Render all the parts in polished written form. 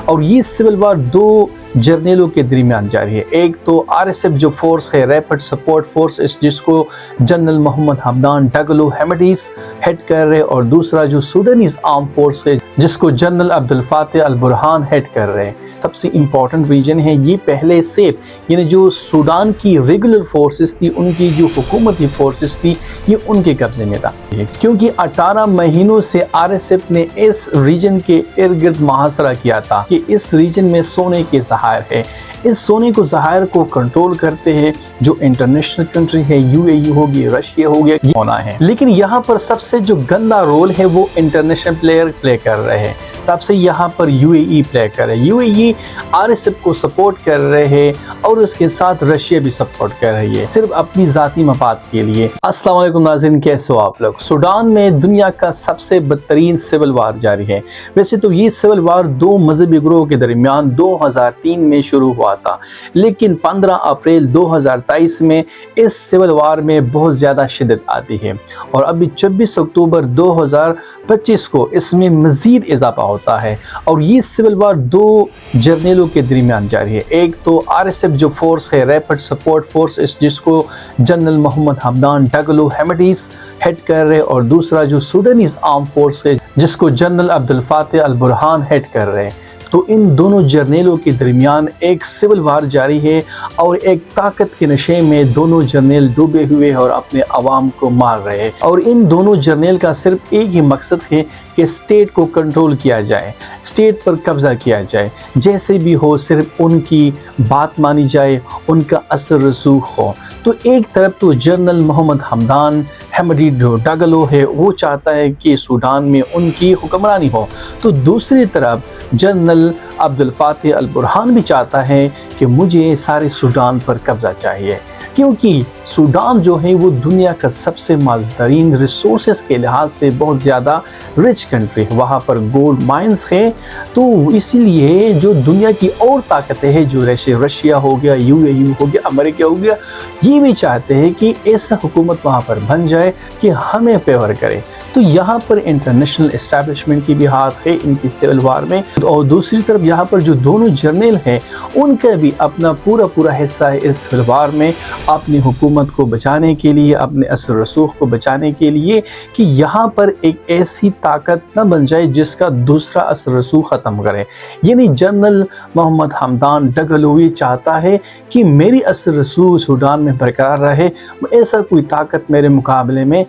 اور یہ civil war دو جرنیلوں کے درمیان جاری ہے۔ ایک تو RSF جو فورس ہے، ریپڈ سپورٹ فورس، جس کو جنرل محمد حمدان ڈگلو ہیمیڈیس ہیڈ کر رہے، اور دوسرا جو سوڈانیز آرم فورس ہے جس کو جنرل عبدالفاتح البرہان ہیڈ کر رہے ہیں۔ سب سے امپورٹنٹ ریجن ہے یہ پہلے سے، یعنی جو سوڈان کی ریگولر فورسز تھی، ان کی جو حکومتی فورسز تھی، یہ ان کے قبضے میں تھا، کیونکہ 18 مہینوں سے RSF نے اس ریجن کے ارد گرد محاصرہ کیا تھا کہ اس ریجن میں سونے کے ذخائر ہے۔ اس سونے کو ذخائر کو کنٹرول کرتے ہیں جو انٹرنیشنل کنٹری ہے، UAE ہوگی، رشیا ہو گیا، یہ ہونا ہے۔ لیکن یہاں پر سب سے جو گندا رول ہے وہ انٹرنیشنل پلیئر پلے کر رہے ہیں۔ سب سے یہاں پر UAE پلے کر رہے ہیں۔ UAE RSF کو سپورٹ کر رہے ہیں اور اس کے ساتھ رشیا بھی سپورٹ کر رہی ہے، صرف اپنی ذاتی مفاد کے لیے۔ السلام علیکم ناظرین، کیسے ہو آپ لوگ؟ سوڈان میں دنیا کا سب سے بدترین سول وار جاری ہے۔ ویسے تو یہ سول وار دو مذہبی گروہوں کے درمیان 2003 میں شروع ہوا تھا، لیکن 15 اپریل 2023 میں اس سول وار میں بہت زیادہ شدت آتی ہے، اور ابھی 24 اکتوبر 2025 کو اس میں مزید اضافہ ہوتا ہے، اور یہ سول وار دو جرنیلوں کے درمیان جاری ہے۔ ایک تو RSF جو فورس ہے، ریپڈ سپورٹ فورس، جس کو جنرل محمد حمدان ڈگلو ہیمیڈیس ہیڈ کر رہے، اور دوسرا جو سوڈانیز آرم فورس ہے جس کو جنرل عبدالفاتح البرہان ہیڈ کر رہے ہیں۔ تو ان دونوں جرنیلوں کے درمیان ایک سول وار جاری ہے، اور ایک طاقت کے نشے میں دونوں جرنیل ڈوبے ہوئے اور اپنے عوام کو مار رہے ہیں، اور ان دونوں جرنیل کا صرف ایک ہی مقصد ہے کہ اسٹیٹ کو کنٹرول کیا جائے، اسٹیٹ پر قبضہ کیا جائے، جیسے بھی ہو صرف ان کی بات مانی جائے، ان کا اثر رسوخ ہو۔ تو ایک طرف تو جنرل محمد حمدان ہیمیڈی جو ڈگلو ہے وہ چاہتا ہے کہ سوڈان میں ان کی حکمرانی ہو، تو دوسری طرف جنرل عبدالفاتح البرہان بھی چاہتا ہے کہ مجھے سارے سوڈان پر قبضہ چاہیے، کیونکہ سوڈان جو ہے وہ دنیا کا سب سے مالدارین، ریسورسز کے لحاظ سے بہت زیادہ رچ کنٹری ہے، وہاں پر گولڈ مائنز ہے۔ تو اسی لیے جو دنیا کی اور طاقتیں ہیں، جو رشیا ہو گیا، UAE ہو گیا، امریکہ ہو گیا، یہ بھی چاہتے ہیں کہ ایسا حکومت وہاں پر بن جائے کہ ہمیں فیور کرے۔ تو یہاں پر انٹرنیشنل اسٹیبلشمنٹ کی بھی ہاتھ ہے ان کی سول وار میں، اور دوسری طرف یہاں پر جو دونوں جرنیل ہیں ان کا بھی اپنا پورا حصہ ہے اس سول وار میں، اپنی حکومت کو بچانے کے لیے، اپنے اثر رسوخ کو بچانے کے لیے، کہ یہاں پر ایک ایسی طاقت نہ بن جائے جس کا دوسرا اثر رسوخ ختم کرے۔ یعنی جنرل محمد حمدان ڈگلو یہ چاہتا ہے کہ میری اثر رسوخ سوڈان میں برقرار رہے، ایسا کوئی طاقت میرے مقابلے میں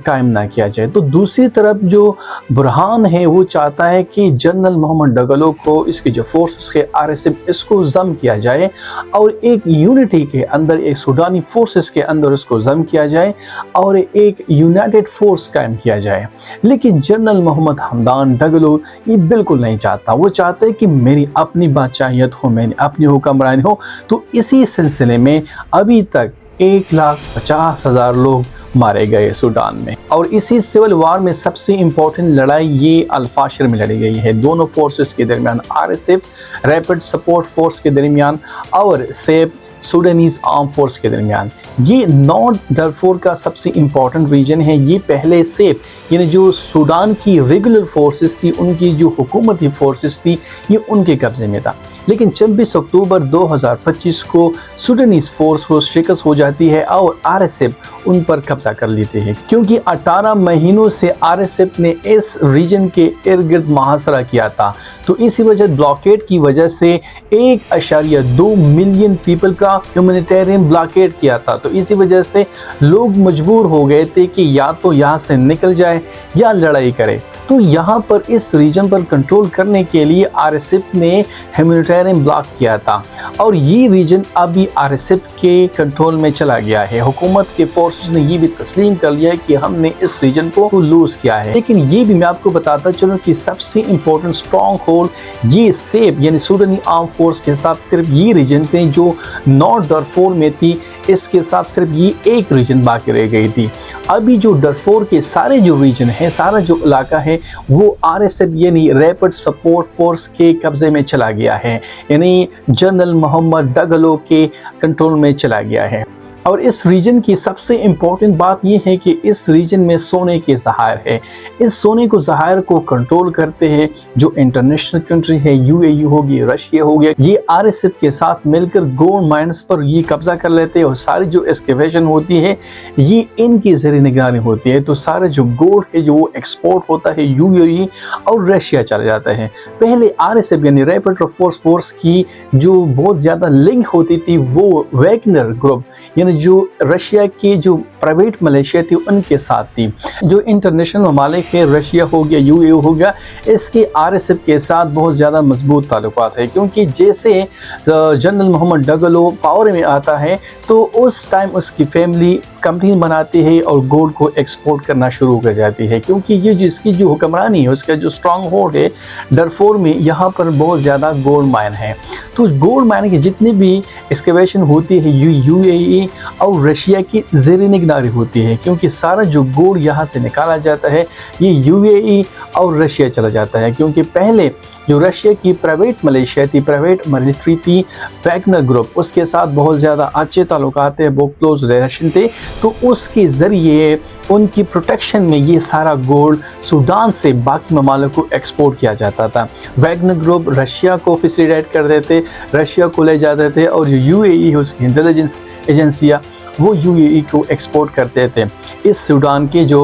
قائم نہ کیا جائے۔ تو دوسری طرف جو برہان ہے وہ چاہتا ہے کہ جنرل محمد ڈگلو کو، اس کی جو فورسز ہے RSF، اس کو ضم کیا جائے، اور ایک یونٹی کے اندر، ایک سوڈانی فورسز کے اندر اس کو ضم کیا جائے، اور ایک یونائٹڈ فورس قائم کیا جائے۔ لیکن جنرل محمد حمدان ڈگلو یہ بالکل نہیں چاہتا، وہ چاہتا ہے کہ میری اپنی بادشاہیت ہو، میری اپنی حکمرانی ہو۔ تو اسی سلسلے میں ابھی تک 1,50,000 لوگ مارے گئے سوڈان میں، اور اسی سول وار میں سب سے امپورٹنٹ لڑائی یہ الفاشر میں لڑی گئی ہے، دونوں فورسز کے درمیان، RSF ریپڈ سپورٹ فورس کے درمیان، اور SAF سوڈانیز آرم فورس کے درمیان۔ یہ نارتھ ڈارفور کا سب سے امپورٹنٹ ریجن ہے، یہ پہلے سے، یعنی جو سوڈان کی ریگولر فورسز تھی، ان کی جو حکومتی فورسز تھی، یہ ان کے قبضے میں تھا۔ لیکن 26 اکتوبر 2025 کو سوڈانیز فورس کو شکست ہو جاتی ہے، اور RSF ان پر قبضہ کر لیتے ہیں، کیونکہ 18 مہینوں سے RSF نے اس ریجن کے ارد گرد محاصرہ کیا تھا۔ تو اسی وجہ بلاکیڈ کی وجہ سے 1.2 ملین پیپل کا ہیومینیٹیرین بلاکیڈ کیا تھا، تو اسی وجہ سے لوگ مجبور ہو گئے تھے کہ یا تو یہاں سے نکل جائے یا لڑائی کرے۔ تو یہاں پر اس ریجن پر کنٹرول کرنے کے لیے RSF نے ہیومینیٹیرین بلاک کیا تھا، اور یہ ریجن ابھی RSF کے کنٹرول میں چلا گیا ہے۔ حکومت کے فورسز نے یہ بھی تسلیم کر لیا ہے کہ ہم نے اس ریجن کو لوز کیا ہے۔ لیکن یہ بھی میں آپ کو بتاتا چلوں کہ سب سے امپورٹنٹ اسٹرانگ ہولڈ یہ SAF یعنی سوڈانی آرم فورس کے ساتھ صرف یہ ریجن تھے جو نارتھ ڈارفور میں تھی، اس کے ساتھ صرف یہ ایک ریجن باقی رہ گئی تھی۔ ابھی جو ڈارفور کے سارے جو ریجن ہے، سارا جو علاقہ ہے، وہ RSF یعنی ریپڈ سپورٹ فورس کے قبضے میں چلا گیا ہے، یعنی جنرل محمد ڈگلو کے کنٹرول میں چلا گیا ہے۔ اور اس ریجن کی سب سے امپورٹنٹ بات یہ ہے کہ اس ریجن میں سونے کے ذخائر ہے. اس سونے کو ذخائر کو کنٹرول کرتے ہیں جو انٹرنیشنل کنٹری ہے, UAE ہوگی, رشیا ہو گیا, یہ RSF کے ساتھ مل کر گولڈ مائنز پر یہ قبضہ کر لیتے ہیں اور ساری جو ایکسکیویشن ہوتی ہے یہ ان کی زیر نگرانی ہوتی ہے. تو سارا جو گولڈ ہے جو وہ ایکسپورٹ ہوتا ہے UAE اور رشیا چلا جاتا ہے. پہلے RSF یعنی ریپڈ سپورٹ فورس کی جو بہت زیادہ لنک ہوتی تھی وہ ویگنر گروپ یعنی جو رشیا کی جو پرائیویٹ ملیشیا تھی ان کے ساتھ تھی. جو انٹرنیشنل ممالک ہے, رشیا ہو گیا, UAE ہو گیا, اس کے RSF کے ساتھ بہت زیادہ مضبوط تعلقات ہے, کیونکہ جیسے جنرل محمد ڈگلو پاور میں آتا ہے تو اس ٹائم اس کی فیملی کمپنی بناتی ہے اور گولڈ کو ایکسپورٹ کرنا شروع کر جاتی ہے, کیونکہ یہ جس کی جو حکمرانی ہے اس کا جو اسٹرانگ ہولڈ ہے ڈرفور میں, یہاں پر بہت زیادہ گولڈ مائن ہے. تو گولڈ مائن کی جتنی بھی ایکسکیویشن ہوتی ہے UAE اور رشیا کی زیر نگرانی ہوتی ہے, کیونکہ سارا جو گولڈ یہاں سے نکالا جاتا ہے یہ UAE اور رشیا چلا جاتا ہے. کیونکہ پہلے جو رشیا کی پرائیویٹ ملیشیا تھی, پرائیویٹ ملٹری تھی ویگنر گروپ, اس کے ساتھ بہت زیادہ اچھے تعلقات تھے, بہت کلوز ریلیشن تھے, تو اس کے ذریعے ان کی پروٹیکشن میں یہ سارا گولڈ سوڈان سے باقی ممالک کو ایکسپورٹ کیا جاتا تھا. ویگنر گروپ رشیا کو فیسیلیٹیٹ کر دیتے, رشیا کو لے جاتے تھے, اور جو UAE ہے اس کی انٹیلیجنس ایجنسیاں وہ UAE کو ایکسپورٹ کرتے تھے. اس سوڈان کے جو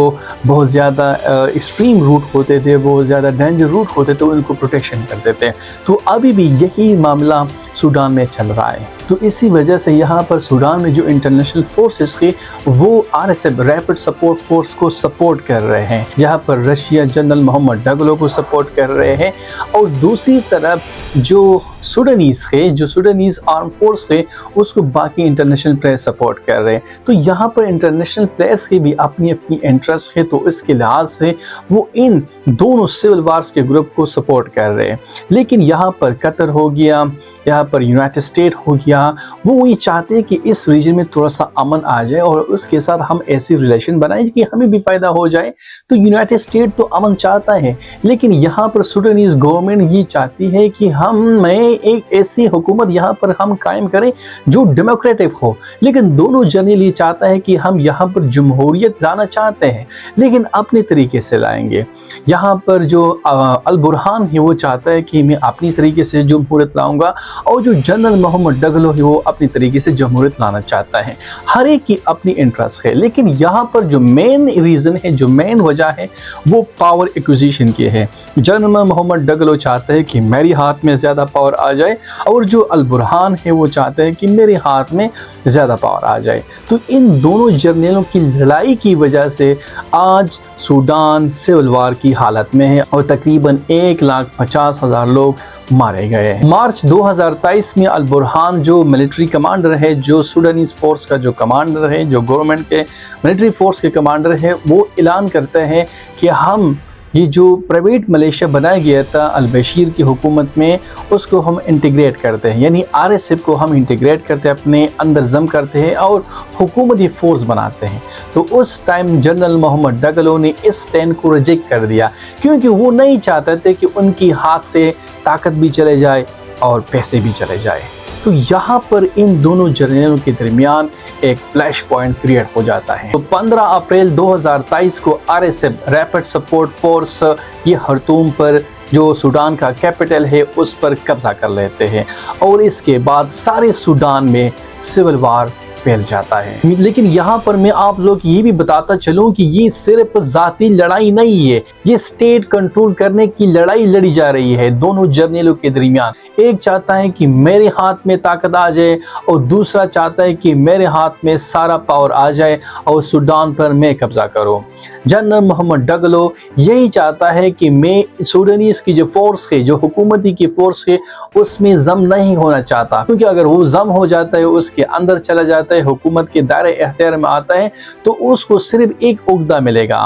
بہت زیادہ ایکسٹریم روٹ ہوتے تھے, بہت زیادہ ڈینجر روٹ ہوتے تھے, ان کو پروٹیکشن کرتے تھے. تو ابھی بھی یہی معاملہ سوڈان میں چل رہا ہے. تو اسی وجہ سے یہاں پر سوڈان میں جو انٹرنیشنل فورسز تھے وہ RSF ریپڈ سپورٹ فورس کو سپورٹ کر رہے ہیں. یہاں پر رشیا جنرل محمد ڈگلو کو سپورٹ کر رہے ہیں, اور دوسری طرف جو سوڈانیز ہے, جو سوڈانیز آرم فورس ہے, اس کو باقی انٹرنیشنل پلیئر سپورٹ کر رہے ہیں. تو یہاں پر انٹرنیشنل پلیئرس کی بھی اپنی اپنی انٹرسٹ ہے, تو اس کے لحاظ سے وہ ان دونوں سول وارز کے گروپ کو سپورٹ کر رہے ہیں. لیکن یہاں پر قطر ہو گیا, یہاں پر یونائٹڈ اسٹیٹ ہو گیا, وہ یہ چاہتے ہیں کہ اس ریجن میں تھوڑا سا امن آ جائے اور اس کے ساتھ ہم ایسی ریلیشن بنائیں کہ ہمیں بھی فائدہ ہو جائے. تو یونائٹڈ اسٹیٹ تو امن چاہتا ہے, لیکن یہاں پر سوڈانیز گورنمنٹ یہ چاہتی ہے کہ ہمیں ایک ایسی حکومت یہاں پر ہم قائم کریں جو ڈیموکریٹک ہو. لیکن دونوں جنرل یہ چاہتا ہے کہ ہم یہاں پر جمہوریت لانا چاہتے ہیں, لیکن اپنے طریقے سے لائیں گے. یہاں پر جو البرہان ہے وہ چاہتا ہے کہ میں اپنی طریقے سے جمہوریت لاؤں گا, اور جو جنرل محمد ڈگلو ہے وہ اپنی طریقے سے جمہوریت لانا چاہتا ہے. ہر ایک کی اپنی انٹرسٹ ہے, لیکن یہاں پر جو مین ریزن ہے, جو مین وجہ ہے وہ پاور ایکوزیشن کی ہے. جنرل محمد ڈگلو چاہتا ہے کہ میری ہاتھ میں زیادہ پاور آ جائے, اور جو البرہان ہے وہ چاہتا ہے کہ میرے ہاتھ میں زیادہ پاور آ جائے. تو ان دونوں جرنیلوں کی لڑائی کی وجہ سے آج سوڈان سول وار کی حالت میں ہے, اور تقریباً 1,50,000 لوگ مارے گئے. مارچ 2023 میں البرہان جو ملٹری کمانڈر ہے, جو سوڈانیز فورس کا جو کمانڈر ہے, جو گورنمنٹ کے ملٹری فورس کے کمانڈر ہے, وہ اعلان کرتا ہے کہ ہم یہ جو پرائیویٹ ملیشیا بنایا گیا تھا البشیر کی حکومت میں, اس کو ہم انٹیگریٹ کرتے ہیں, یعنی RSF کو ہم انٹیگریٹ کرتے ہیں, اپنے اندر ضم کرتے ہیں اور حکومتی فورس بناتے ہیں. تو اس ٹائم جنرل محمد ڈگلو نے اس پلان کو ریجیکٹ کر دیا, کیونکہ وہ نہیں چاہتے تھے کہ ان کی ہاتھ سے طاقت بھی چلے جائے اور پیسے بھی چلے جائے. تو یہاں پر ان دونوں جنرلوں کے درمیان ایک فلیش پوائنٹ کریٹ ہو جاتا ہے. تو 15 اپریل 2023 کو RSF ریپڈ سپورٹ فورس یہ خرطوم پر جو سوڈان کا کیپٹل ہے اس پر قبضہ کر لیتے ہیں, اور اس کے بعد سارے سوڈان میں سول وار پھیل جاتا ہے. لیکن یہاں پر میں آپ لوگ یہ بھی بتاتا چلوں کہ یہ صرف ذاتی لڑائی نہیں ہے, یہ اسٹیٹ کنٹرول کرنے کی لڑائی لڑی جا رہی ہے دونوں جرنیلوں کے درمیان. ایک چاہتا ہے کہ میرے ہاتھ میں طاقت آ جائے, اور دوسرا چاہتا ہے کہ میرے ہاتھ میں سارا پاور آ جائے اور سوڈان پر میں قبضہ کروں. جنرل محمد ڈگلو یہی چاہتا ہے کہ میں سوڈانیز کی جو فورس ہے, جو حکومتی کی فورس ہے, اس میں ضم نہیں ہونا چاہتا, کیونکہ اگر وہ ضم ہو جاتا ہے, اس کے اندر چلا جاتا ہے, حکومت کے دائرے اختیار میں آتا ہے, تو اس کو صرف ایک عہدہ ملے گا,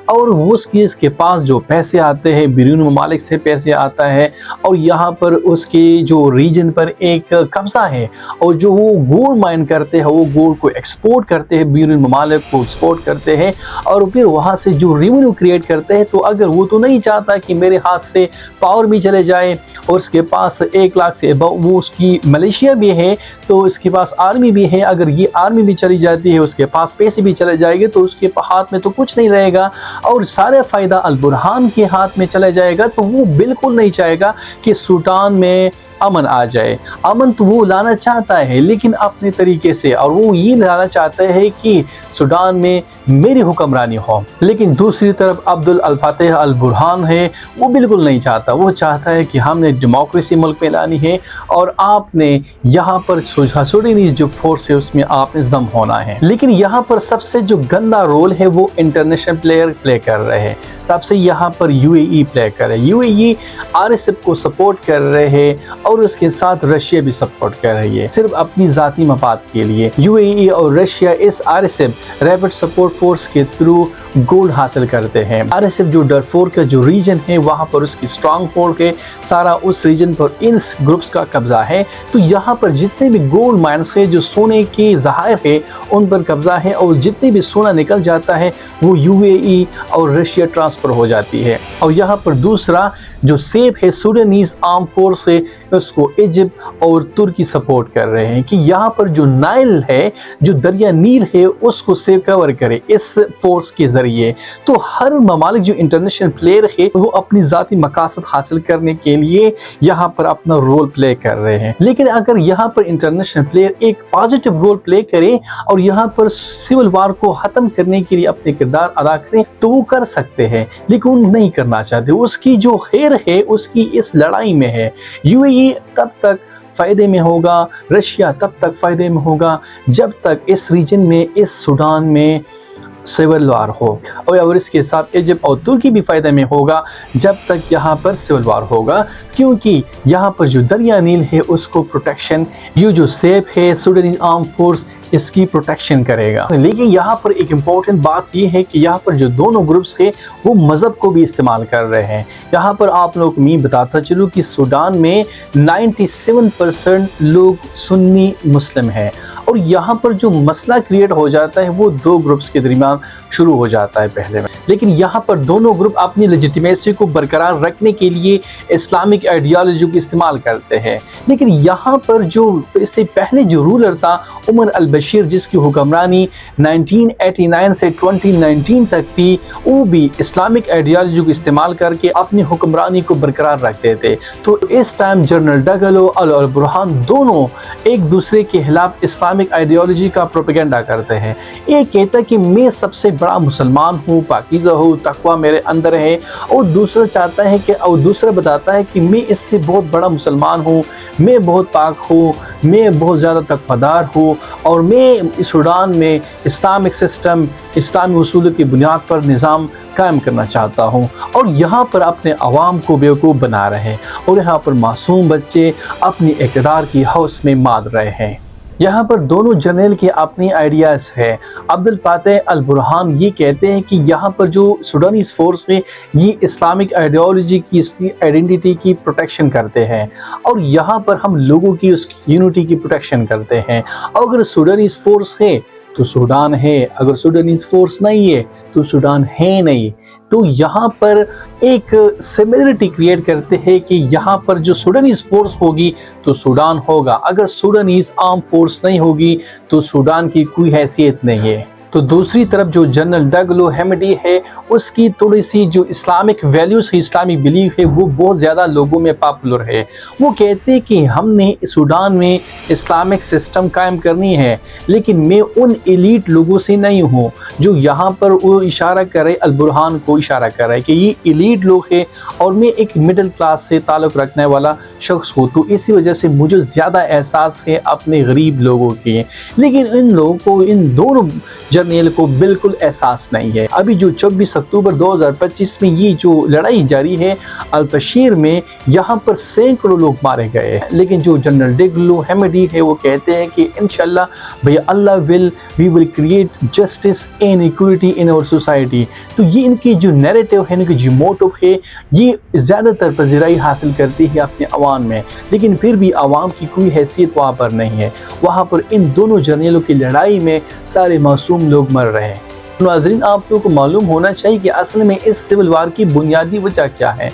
اور اس کے پاس جو پیسے آتے ہیں بیرون ممالک سے پیسے آتا ہے, اور یہاں پر اس کے جو ریجن پر ایک قبضہ ہے, اور جو وہ گولڈ مائن کرتے ہیں, وہ گولڈ کو ایکسپورٹ کرتے ہیں, بیرون ممالک کو ایکسپورٹ کرتے ہیں, اور پھر وہاں وہاں سے جو ریونیو کریٹ کرتے ہیں، تو اگر وہ تو نہیں چاہتا کہ میرے ہاتھ سے پاور بھی چلے جائے اور اس کے پاس 1 لاکھ سے وہ اس کی ملیشیا بھی ہے، تو اس کے پاس آرمی بھی ہے، اگر یہ آرمی بھی چلی جاتی ہے، اس کے پاس پیسے بھی چلے جائے گے، تو اس کے ہاتھ میں تو کچھ نہیں رہے گا اور سارا فائدہ البرہان کے ہاتھ میں چلا جائے گا۔ تو وہ بالکل نہیں چاہے گا کہ سوڈان میں امن آ جائے۔ امن تو وہ لانا چاہتا ہے لیکن اپنے طریقے سے، اور وہ یہ لانا چاہتا ہے کہ سوڈان میں میری حکمرانی ہو۔ لیکن دوسری طرف عبد الفتاح البرہان ہے، وہ بالکل نہیں چاہتا، وہ چاہتا ہے کہ ہم نے ڈیموکریسی ملک میں لانی ہے اور آپ نے یہاں پر سوڈانیز جو فورس ہے اس میں آپ نے ضم ہونا ہے۔ لیکن یہاں پر سب سے جو گندا رول ہے وہ انٹرنیشنل پلیئر پلے کر رہے ہیں۔ سب سے یہاں پر یو اے ای پلے کر رہے ہیں، U A E R S F کو سپورٹ کر رہے ہیں اور اس کے ساتھ رشیا بھی سپورٹ کر رہی ہے صرف اپنی ذاتی مفاد کے لیے۔ یو اے ای اور Russia S R S F rapid support force کے تھرو گولڈ حاصل کرتے ہیں۔ آر ایس ایف جو ڈارفور کا جو ریجن ہے وہاں پر اس کی اسٹرانگ ہولڈ ہے، سارا اس ریجن پر ان گروپس کا قبضہ ہے۔ تو یہاں پر جتنے بھی گولڈ مائنز ہے، جو سونے کے ذخائر ہے، ان پر قبضہ ہے اور جتنے بھی سونا نکل جاتا ہے وہ یو اے ای اور رشیا ٹرانسفر ہو جاتی ہے۔ اور یہاں پر دوسرا جو سیف ہے سوڈانیز آرم فورس ہے، اس کو ایجپٹ اور ترکی سپورٹ کر رہے ہیں کہ یہاں پر جو نائل ہے، جو دریا نیل ہے، اس کو سیو کور کرے اس فورس کے ذریعے۔ تو ہر ممالک جو انٹرنیشنل پلیئر ہے وہ اپنی ذاتی مقاصد حاصل کرنے کے لیے یہاں پر اپنا رول پلے کر رہے ہیں۔ لیکن اگر یہاں پر انٹرنیشنل پلیئر ایک پازیٹیو رول پلے کرے اور یہاں پر سول وار کو ختم کرنے کے لیے اپنے کردار ادا کریں تو وہ کر سکتے ہیں، لیکن وہ نہیں کرنا چاہتے۔ اس کی جو خیر ہے اس کی اس لڑائی میں ہے۔ یو اے ای تب تک فائدے میں ہوگا، رشیا تب تک فائدے میں ہوگا جب تک اس ریجن میں، اس سوڈان میں سول وار ہو، اور اس کے ساتھ ایجپٹ اور ترکی بھی فائدے میں ہوگا جب تک یہاں پر سول وار ہوگا، کیونکہ یہاں پر جو دریا نیل ہے اس کو پروٹیکشن یہ جو سیف ہے سوڈانیز آرم فورس اس کی پروٹیکشن کرے گا۔ لیکن یہاں پر ایک امپورٹنٹ بات یہ ہے کہ یہاں پر جو دونوں گروپس ہیں وہ مذہب کو بھی استعمال کر رہے ہیں۔ یہاں پر آپ لوگ میں بتاتا چلوں کہ سوڈان میں 97% لوگ سنی مسلم ہیں، اور یہاں پر جو مسئلہ کریٹ ہو جاتا ہے وہ دو گروپس کے درمیان شروع ہو جاتا ہے پہلے میں، لیکن یہاں پر دونوں گروپ اپنی لیجیٹیمیسی کو برقرار رکھنے کے لیے اسلامک آئیڈیالوجی کو استعمال کرتے ہیں۔ لیکن یہاں پر جو اس سے پہلے جو رولر تھا عمر البشیر، جس کی حکمرانی 1989 سے 2019 تک تھی، وہ بھی اسلامک آئیڈیالوجی کو استعمال کر کے اپنی حکمرانی کو برقرار رکھتے تھے۔ تو اس ٹائم جنرل ڈگلو اور البرہان دونوں ایک دوسرے کے خلاف اسلامک آئیڈیالوجی کا پروپیگنڈا کرتے ہیں۔ ایک کہتا ہے کہ میں سب سے بڑا مسلمان ہوں، پاکیزہ ہوں، تقوی میرے اندر ہے، اور دوسرا چاہتا ہے کہ اور دوسرا بتاتا ہے کہ میں اس سے بہت بڑا مسلمان ہوں، میں بہت پاک ہوں، میں بہت زیادہ تقوی دار ہوں، اور میں سوڈان میں اسلامک سسٹم، اسلامی اصول کی بنیاد پر نظام قائم کرنا چاہتا ہوں، اور یہاں پر اپنے عوام کو بیوقوف بنا رہے ہیں، اور یہاں پر معصوم بچے اپنی اقتدار کی ہوس میں ماد رہے ہیں۔ یہاں پر دونوں جنرل کے اپنی آئیڈیاز ہے۔ عبد الفتاح البرہان یہ کہتے ہیں کہ یہاں پر جو سوڈانیز فورس ہے یہ اسلامک آئیڈیالوجی کی، اس کی آئیڈینٹی کی پروٹیکشن کرتے ہیں، اور یہاں پر ہم لوگوں کی اس کی یونٹی کی پروٹیکشن کرتے ہیں۔ اگر سوڈانیز فورس ہے تو سوڈان ہے، اگر سوڈانیز فورس نہیں ہے تو سوڈان ہے نہیں۔ تو یہاں پر ایک سملرٹی کریٹ کرتے ہیں کہ یہاں پر جو سوڈانیز فورس ہوگی تو سوڈان ہوگا، اگر سوڈانیز آرم فورس نہیں ہوگی تو سوڈان کی کوئی حیثیت نہیں ہے۔ تو دوسری طرف جو جنرل ڈگلو ہیمڈی ہے اس کی تھوڑی سی جو اسلامک ویلیوز ہے، اسلامی بلیف ہے، وہ بہت زیادہ لوگوں میں پاپولر ہے۔ وہ کہتے ہیں کہ ہم نے سوڈان میں اسلامک سسٹم قائم کرنی ہے، لیکن میں ان ایلیٹ لوگوں سے نہیں ہوں جو یہاں پر وہ اشارہ کرے، البرہان کو اشارہ کرے کہ یہ ایلیٹ لوگ ہیں اور میں ایک مڈل کلاس سے تعلق رکھنے والا شخص ہوں، تو اسی وجہ سے مجھے زیادہ احساس ہے اپنے غریب لوگوں کی۔ لیکن ان لوگوں کو، ان دونوں جرنیل کو بالکل احساس نہیں ہے۔ ابھی جو 24 اکتوبر 2025 میں یہ جو لڑائی جاری ہے البشیر میں، یہاں پر سینکڑوں لوگ مارے گئے ہیں، لیکن جو جنرل ڈگلو ہیمڈی ہے وہ کہتے ہیں کہ انشاءاللہ بھئی اللہ we will create justice and equality in our society۔ تو یہ ان کی جو نیریٹو ہے، ان کی جو موٹو ہے، یہ زیادہ تر پذیرائی حاصل کرتی ہے اپنے عوام میں، لیکن پھر بھی عوام کی کوئی حیثیت وہاں پر نہیں ہے۔ وہاں پر ان دونوں جرنیلوں کی لڑائی میں سارے معصوم لوگ مر رہے ہیں۔ ناظرین، آپ لوگوں کو معلوم ہونا چاہیے کہ اصل میں اس سول وار کی بنیادی وجہ کیا ہے۔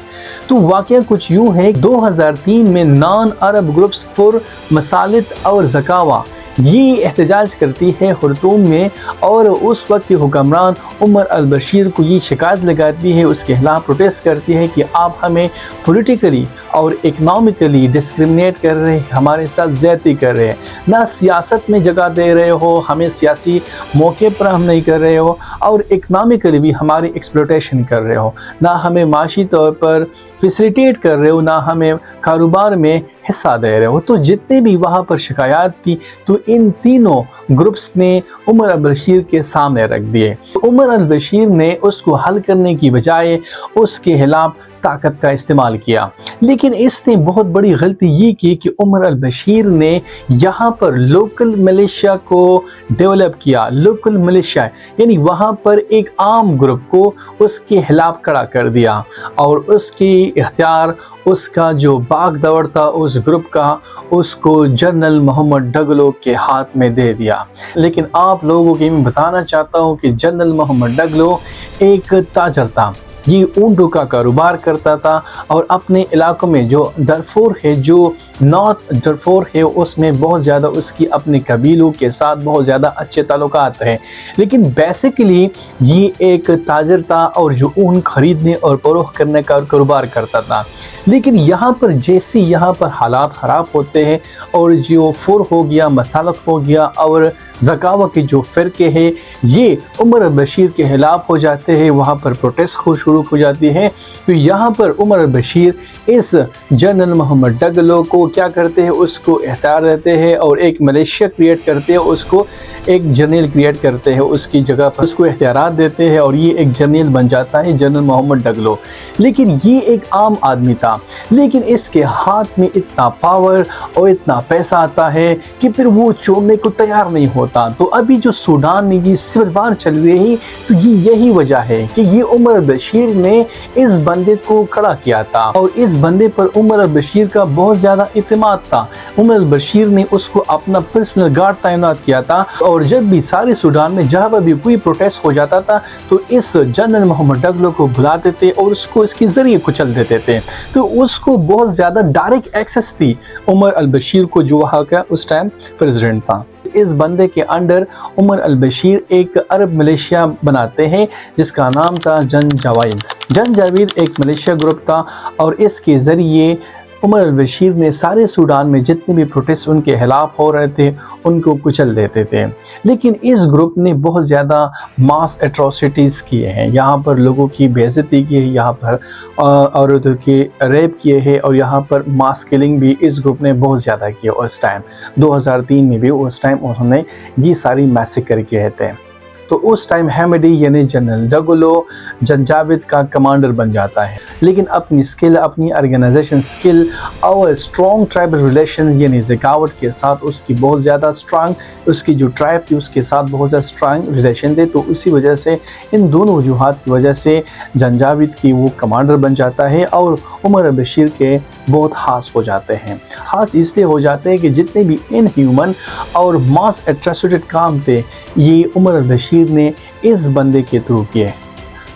تو واقعہ کچھ یوں ہے، 2003 میں نان عرب گروپس فور مسالت اور زکاوہ یہ احتجاج کرتی ہے خرطوم میں، اور اس وقت کے حکمران عمر البشیر کو یہ شکایت لگاتی ہے، اس کے خلاف پروٹیسٹ کرتی ہے کہ آپ ہمیں پولیٹیکلی اور اکنامکلی ڈسکرمنیٹ کر رہے ہیں، ہمارے ساتھ زیادتی کر رہے ہیں، نہ سیاست میں جگہ دے رہے ہو، ہمیں سیاسی موقع فراہم نہیں کر رہے ہو، اور اکنامکلی بھی ہماری ایکسپلوٹیشن کر رہے ہو، نہ ہمیں معاشی طور پر فیسیلیٹیٹ کر رہے ہو، نہ ہمیں کاروبار میں حصہ دے رہے ہو۔ تو جتنے بھی وہاں پر شکایات تھی تو ان تینوں گروپس نے عمر البشیر کے سامنے رکھ دیے۔ عمر البشیر نے اس کو حل کرنے کی بجائے اس کے خلاف طاقت کا استعمال کیا، لیکن اس نے بہت بڑی غلطی یہ کی کہ عمر البشیر نے یہاں پر لوکل ملیشیا کو ڈیولپ کیا۔ لوکل ملیشیا یعنی وہاں پر ایک عام گروپ کو اس کے خلاف کھڑا کر دیا، اور اس کی اختیار، اس کا جو باغ دور تھا اس گروپ کا، اس کو جنرل محمد ڈگلو کے ہاتھ میں دے دیا۔ لیکن آپ لوگوں کو میں بتانا چاہتا ہوں کہ جنرل محمد ڈگلو ایک تاجر تھا، یہ اونٹوں کا کاروبار کرتا تھا، اور اپنے علاقوں میں جو ڈرفور ہے، جو نارتھ ڈرفور ہے، اس میں بہت زیادہ اس کی اپنے قبیلوں کے ساتھ بہت زیادہ اچھے تعلقات ہیں۔ لیکن بیسیکلی یہ ایک تاجر تھا اور جو اون خریدنے اور فروخت کرنے کا کاروبار کرتا تھا۔ لیکن یہاں پر جیسے یہاں پر حالات خراب ہوتے ہیں، اور جو فور ہو گیا، مسالت ہو گیا، اور زکاوہ کے جو فرقے ہیں یہ عمر البشیر کے خلاف ہو جاتے ہیں، وہاں پر پروٹیسٹ شروع ہو جاتی ہے، تو یہاں پر عمر البشیر اس جنرل محمد ڈگلو کو کیا کرتے ہیں، اس کو اختیار دیتے ہیں، اور ایک ملیشیا کریٹ کرتے ہیں، اس کو ایک جنرل کریٹ کرتے ہیں، اس کی جگہ پر اس کو اختیارات دیتے ہیں، اور یہ ایک جنرل بن جاتا ہے، جنرل محمد ڈگلو۔ لیکن یہ ایک عام آدمی تھا، لیکن اس کے ہاتھ میں اتنا پاور اور اتنا پیسہ آتا ہے کہ پھر وہ چھوڑنے کو تیار نہیں ہوتا۔ تو ابھی جو سوڈان میں یہ سول وار چل رہی، تو یہ یہی وجہ ہے کہ یہ عمر البشیر نے اس بندے کو کھڑا کیا تھا، اور اس بندے پر عمر البشیر کا بہت زیادہ اعتماد تھا۔ عمر البشیر نے اس کو اپنا پرسنل گارڈ تعینات کیا تھا، اور جب بھی سارے سوڈان میں جہاں پر بھی کوئی پروٹیسٹ ہو جاتا تھا تو اس جنرل محمد ڈگلو کو بلاتے تھے اور اس کو اس کے ذریعے کچل دیتے تھے۔ تو اس کو بہت زیادہ ڈائریکٹ ایکسس تھی عمر البشیر کو، جو وہاں کا اس ٹائم پریزیڈنٹ تھا۔ اس بندے کے انڈر عمر البشیر ایک عرب ملیشیا بناتے ہیں جس کا نام تھا جنجاوید۔ جنجاوید ایک ملیشیا گروپ تھا، اور اس کے ذریعے عمر البشیر نے سارے سوڈان میں جتنے بھی پروٹیسٹ ان کے خلاف ہو رہے تھے ان کو کچل دیتے تھے۔ لیکن اس گروپ نے بہت زیادہ ماس ایٹراسٹیز کیے ہیں، یہاں پر لوگوں کی بے عزتی کی ہے، یہاں پر عورتوں کی ریپ کیے ہیں، اور یہاں پر ماس کلنگ بھی اس گروپ نے بہت زیادہ کی۔ اس ٹائم 2003 میں بھی اس ٹائم انہوں نے یہ ساری میسیکر کیے تھے۔ تو اس ٹائم ہیمڈی یعنی جنرل ڈگلو جنجاوید کا کمانڈر بن جاتا ہے، لیکن اپنی سکل، اپنی آرگنائزیشن سکل اور سٹرونگ ٹرائبل ریلیشن یعنی زکاوٹ کے ساتھ اس کی بہت زیادہ سٹرونگ، اس کی جو ٹرائب تھی اس کے ساتھ بہت زیادہ سٹرونگ ریلیشن تھے، تو اسی وجہ سے ان دونوں وجوہات کی وجہ سے جنجاوید کی وہ کمانڈر بن جاتا ہے، اور عمر البشیر کے بہت خاص ہو جاتے ہیں۔ خاص اس لیے ہو جاتے ہیں کہ جتنے بھی ان ہیومن اور ماس ایٹراسٹیڈ کام تھے یہ عمر البشیر نے اس بندے کے تھرو کیے۔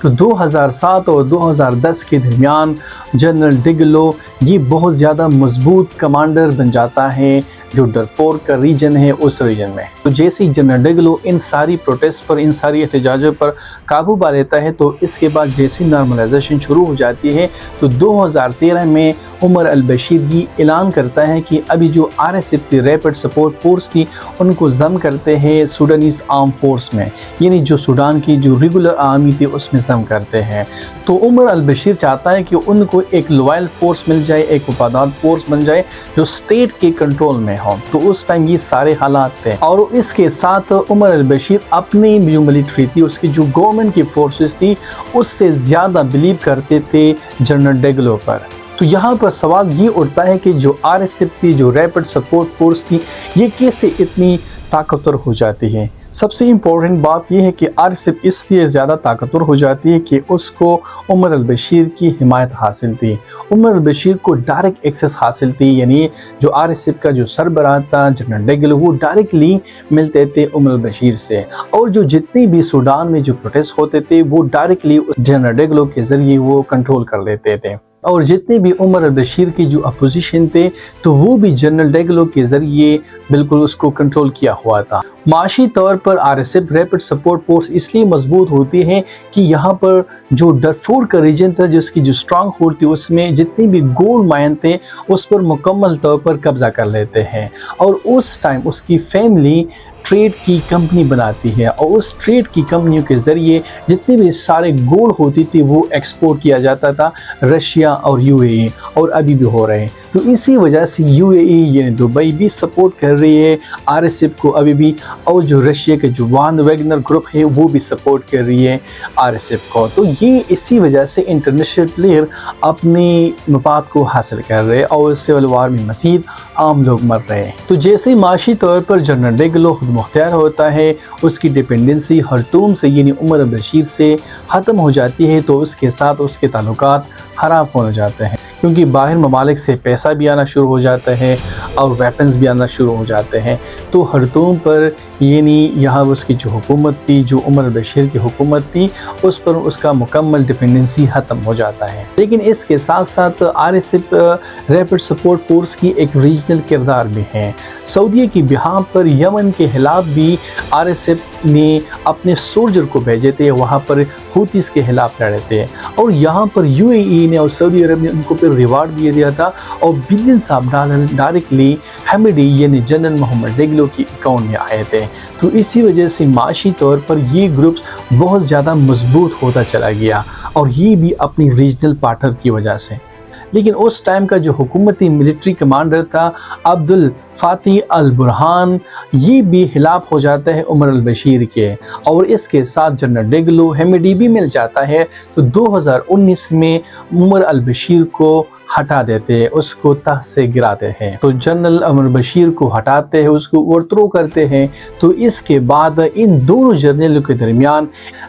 تو 2007 اور 2010 کے درمیان جنرل ڈگلو یہ بہت زیادہ مضبوط کمانڈر بن جاتا ہے جو ڈرفور کا ریجن ہے اس ریجن میں۔ تو جیسے ہی جنرل ڈگلو ان ساری پروٹیسٹ پر، ان ساری احتجاجوں پر قابو پا لیتا ہے، تو اس کے بعد جیسی نارملائزیشن شروع ہو جاتی ہے، تو 2013 میں عمر البشیر یہ اعلان کرتا ہے کہ ابھی جو RSF کی ریپڈ سپورٹ فورس تھی ان کو ضم کرتے ہیں سوڈانیز آرم فورس میں، یعنی جو سوڈان کی جو ریگولر آرمی تھی اس میں ضم کرتے ہیں۔ تو عمر البشیر چاہتا ہے کہ ان کو ایک لوائل فورس مل جائے، ایک وفادار فورس بن جائے جو اسٹیٹ کے کنٹرول میں ہو۔ تو اس ٹائم یہ سارے حالات تھے، اور اس کے ساتھ عمر البشیر اپنی جو ملٹری تھی، اس کی جو گورنمنٹ کی فورسز تھی، اس سے زیادہ بلیو کرتے تھے جنرل ڈگلو پر۔ تو یہاں پر سوال یہ اٹھتا ہے کہ جو RSF تھی، جو ریپڈ سپورٹ فورس تھی، یہ کیسے اتنی طاقتور ہو جاتی ہے؟ سب سے امپورٹنٹ بات یہ ہے کہ RSF اس لیے زیادہ طاقتور ہو جاتی ہے کہ اس کو عمر البشیر کی حمایت حاصل تھی۔ عمر البشیر کو ڈائریکٹ ایکسس حاصل تھی، یعنی جو RSF کا جو سربراہ تھا جنرل ڈیگلو، وہ ڈائریکٹلی ملتے تھے عمر البشیر سے، اور جو جتنے بھی سوڈان میں جو پروٹیسٹ ہوتے تھے وہ ڈائریکٹلی جنرل ڈیگلو کے ذریعے وہ کنٹرول کر لیتے تھے، اور جتنے بھی عمر البشیر کی جو اپوزیشن تھے تو وہ بھی جنرل ڈیگلو کے ذریعے بالکل اس کو کنٹرول کیا ہوا تھا۔ معاشی طور پر RSF ریپڈ سپورٹ فورس اس لیے مضبوط ہوتی ہے کہ یہاں پر جو ڈرفور کا ریجن تھا جس کی جو سٹرانگ ہولڈ تھی، اس میں جتنے بھی گولڈ مائن تھے اس پر مکمل طور پر قبضہ کر لیتے ہیں، اور اس ٹائم اس کی فیملی ٹریڈ کی کمپنی بناتی ہے، اور اس ٹریڈ کی کمپنیوں کے ذریعے جتنے بھی سارے گولڈ ہوتی تھی وہ ایکسپورٹ کیا جاتا تھا رشیا اور UAE، اور ابھی بھی ہو رہے ہیں۔ تو اسی وجہ سے UAE یعنی دبئی بھی سپورٹ کر رہی ہے RSF کو ابھی بھی، اور جو رشیا کے جو وان ویگنر گروپ ہے وہ بھی سپورٹ کر رہی ہے RSF کو۔ تو یہ اسی وجہ سے انٹرنیشنل پلیئر اپنی مفاد کو حاصل کر رہے ہیں، اور سول وار میں مزید عام لوگ مر رہے ہیں۔ تو جیسے معاشی طور پر جنرل ڈیگلو خود مختار ہوتا ہے، اس کی ڈیپینڈنسی خرطوم سے یعنی عمر البشیر سے ختم ہو جاتی ہے، تو اس کے ساتھ اس کے تعلقات خراب ہونے جاتے ہیں، کیونکہ باہر ممالک سے پیسہ بھی آنا شروع ہو جاتا ہے اور ویپنز بھی آنا شروع ہو جاتے ہیں۔ تو خرطوم پر یعنی یہاں اس کی جو حکومت تھی، جو عمر البشیر کی حکومت تھی، اس پر اس کا مکمل ڈیپینڈنسی ختم ہو جاتا ہے۔ لیکن اس کے ساتھ ساتھ RSF ریپڈ سپورٹ فورس کی ایک ریجنل کردار بھی ہے۔ سعودیہ کی بہام پر یمن کے خلاف بھی RSF نے اپنے سولجر کو بھیجے تھے، وہاں پر ہوتیز کے خلاف لڑے تھے، اور یہاں پر UAE نے اور سعودی عرب نے ان کو پھر ریوارڈ بھی دیا تھا، اور بلینز آف ڈالر ڈائریکٹلی حمیڈی یعنی جنرل محمد ڈیگلو کی اکاؤنٹ میں آئے تھے۔ تو اسی وجہ سے معاشی طور پر یہ گروپس بہت زیادہ مضبوط ہوتا چلا گیا، اور یہ بھی اپنی ریجنل پارٹنر کی وجہ سے۔ لیکن اس ٹائم کا جو حکومتی ملٹری کمانڈر تھا عبد الفاتح البرہان، یہ بھی خلاف ہو جاتا ہے عمر البشیر کے، اور اس کے ساتھ جنرل ڈیگلو حمیڈی بھی مل جاتا ہے۔ تو 2019 میں عمر البشیر کو ہٹا دیتے ہیں، اس کو تخت سے گراتے ہیں۔ تو جنرل عمر بشیر کو ہٹاتے ہیں، اس کو اوورتھرو کرتے ہیں۔ تو اس کے بعد ان دونوں جنرلوں کے درمیان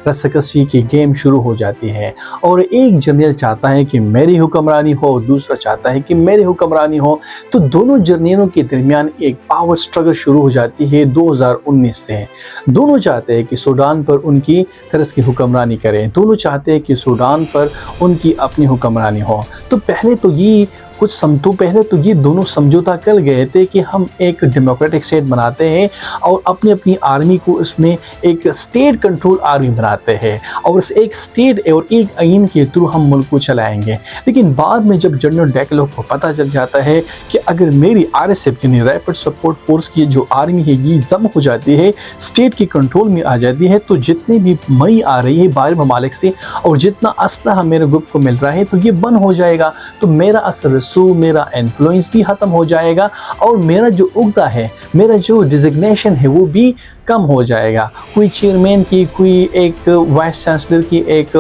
رساکسی کی گیم شروع ہو جاتی ہے، اور ایک جنرل چاہتا ہے کہ میری حکمرانی ہو، دوسرا چاہتا ہے کہ میری حکمرانی ہو۔ تو دونوں جنرلوں کے درمیان ایک پاور سٹرگل شروع ہو جاتی ہے 2019 سے۔ دونوں چاہتے ہیں کہ سوڈان پر ان کی طرز کی حکمرانی کریں، دونوں چاہتے ہیں کہ سوڈان پر ان کی اپنی حکمرانی ہو۔ تو پہلے تو یہ کچھ سمتوں پہلے تو یہ دونوں سمجھوتا کر گئے تھے کہ ہم ایک ڈیموکریٹک اسٹیٹ بناتے ہیں، اور اپنی اپنی آرمی کو اس میں ایک اسٹیٹ کنٹرول آرمی بناتے ہیں، اور اس ایک اسٹیٹ اور ایک آئین کے تھرو ہم ملک کو چلائیں گے۔ لیکن بعد میں جب جنرل ڈیگلو کو پتہ چل جاتا ہے کہ اگر میری RSF یعنی ریپڈ سپورٹ فورس کی جو آرمی ہے یہ ضم ہو جاتی ہے، اسٹیٹ کی کنٹرول میں آ جاتی ہے، تو جتنے بھی مئی آ رہی ہے باہر ممالک سے اور جتنا اسلحہ میرے گروپ کو مل رہا ہے تو یہ بند ہو جائے گا، تو میرا اثر رسوخ، میرا انفلوئنس بھی ختم ہو جائے گا، اور میرا جو عہدہ ہے، میرا جو ڈیزگنیشن ہے وہ بھی کم ہو جائے گا۔ کوئی چیئرمین کی، کوئی ایک وائس چانسلر کی ایک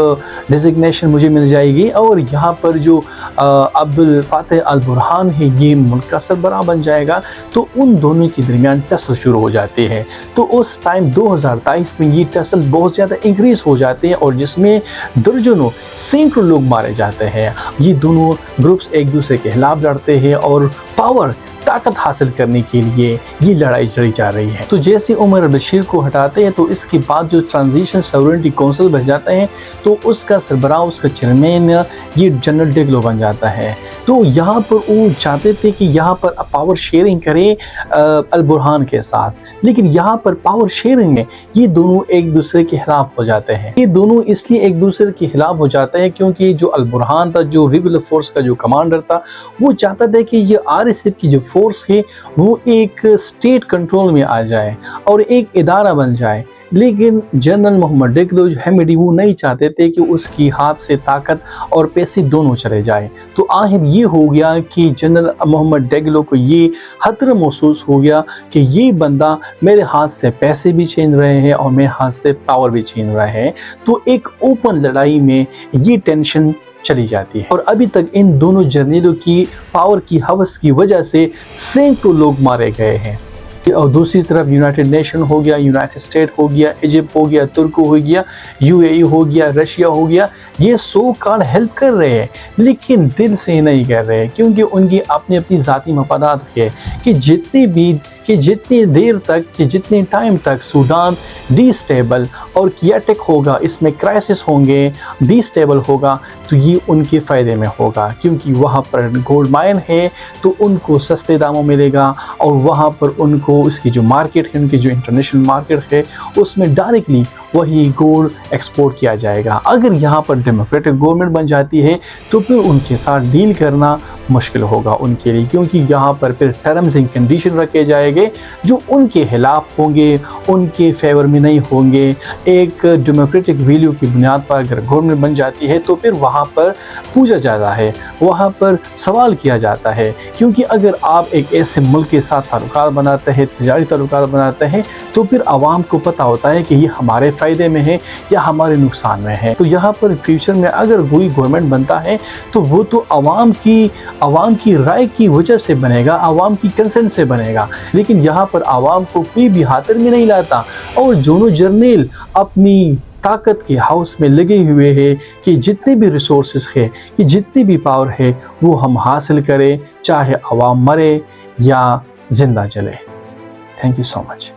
ڈیزگنیشن مجھے مل جائے گی، اور یہاں پر جو عبد الفاتح البرہان ہے یہ ملک کا سربراہ بن جائے گا۔ تو ان دونوں کے درمیان ٹسل شروع ہو جاتی ہے۔ تو اس ٹائم 2023 میں یہ ٹسل بہت زیادہ انکریز ہو جاتے ہیں، اور جس میں درجنوں سینکڑوں لوگ مارے جاتے ہیں۔ یہ دونوں گروپس ایک دوسرے کے خلاف لڑتے ہیں، اور پاور طاقت حاصل کرنے کے لیے یہ لڑائی چڑھی جا رہی ہے۔ تو جیسے عمر البشیر کو ہٹاتے ہیں تو اس کے بعد جو ٹرانزیشن سورنٹی کونسل بن جاتے ہیں، تو اس کا سربراہ، اس کا چیئرمین یہ جنرل ڈیگلو بن جاتا ہے۔ تو یہاں پر وہ چاہتے تھے کہ یہاں پر پاور شیئرنگ کرے البرہان کے ساتھ، لیکن یہاں پر پاور شیئرنگ میں یہ دونوں ایک دوسرے کے خلاف ہو جاتے ہیں۔ یہ دونوں اس لیے ایک دوسرے کے خلاف ہو جاتے ہیں کیونکہ جو البرہان تھا، جو ریگولر فورس کا جو کمانڈر تھا، وہ چاہتا تھا کہ یہ RSF کی جو فورس ہے وہ ایک اسٹیٹ کنٹرول میں آ جائے اور ایک ادارہ بن جائے، لیکن جنرل محمد ڈیگلو حمیڈی وہ نہیں چاہتے تھے کہ اس کی ہاتھ سے طاقت اور پیسے دونوں چلے جائے۔ تو آخر یہ ہو گیا کہ جنرل محمد ڈیگلو کو یہ خطرہ محسوس ہو گیا کہ یہ بندہ میرے ہاتھ سے پیسے بھی چھین رہے ہیں اور میرے ہاتھ سے پاور بھی چھین رہے ہیں۔ تو ایک اوپن لڑائی میں یہ ٹینشن چلی جاتی ہے، اور ابھی تک ان دونوں جنرلوں کی پاور کی ہوس کی وجہ سے سینکڑوں لوگ مارے گئے ہیں۔ اور دوسری طرف یونائٹڈ نیشن ہو گیا، یونائٹڈ اسٹیٹ ہو گیا، ایجپٹ ہو گیا، ترکی ہو گیا، UAE ہو گیا، رشیا ہو گیا، یہ سو کال ہیلپ کر رہے ہیں لیکن دل سے نہیں کر رہے، کیونکہ ان کی اپنی ذاتی مفادات ہے کہ جتنی دیر تک، کہ جتنے ٹائم تک سوڈان ڈی سٹیبل اور کیٹک ہوگا، اس میں کرائسس ہوں گے، ڈی سٹیبل ہوگا، تو یہ ان کے فائدے میں ہوگا، کیونکہ وہاں پر گولڈ مائن ہے تو ان کو سستے داموں ملے گا، اور وہاں پر ان کو اس کی جو مارکیٹ ہے، ان کی جو انٹرنیشنل مارکیٹ ہے، اس میں ڈائریکٹلی وہی گولڈ ایکسپورٹ کیا جائے گا۔ اگر یہاں پر ڈیموکریٹک گورنمنٹ بن جاتی ہے تو پھر ان کے ساتھ ڈیل کرنا مشکل ہوگا ان کے لیے، کیونکہ یہاں پر پھر ٹرمز اینڈ کنڈیشن رکھے جائیں گے جو ان کے خلاف ہوں گے، ان کے فیور میں نہیں ہوں گے۔ ایک ڈیموکریٹک ویلیو کی بنیاد پر اگر گورنمنٹ بن جاتی ہے تو پھر وہاں پر پوجا جاتا ہے، وہاں پر سوال کیا جاتا ہے، کیونکہ اگر آپ ایک ایسے ملک کے ساتھ تعلقات بناتے ہیں، تجاری تعلقات بناتے ہیں، تو پھر عوام کو پتہ ہوتا ہے کہ یہ ہمارے فائدے میں ہے یا ہمارے نقصان میں ہے۔ تو یہاں پر فیوچر میں اگر کوئی گورنمنٹ بنتا ہے تو وہ تو عوام کی رائے کی وجہ سے بنے گا، عوام کی کنسنٹ سے بنے گا، لیکن یہاں پر عوام کو کوئی بھی خاطر میں نہیں لاتا، اور دونوں جرنیل اپنی طاقت کے ہاؤس میں لگے ہوئے ہیں کہ جتنے بھی ریسورسز ہے، کہ جتنی بھی پاور ہے وہ ہم حاصل کریں، چاہے عوام مرے یا زندہ چلے۔ Thank you so much.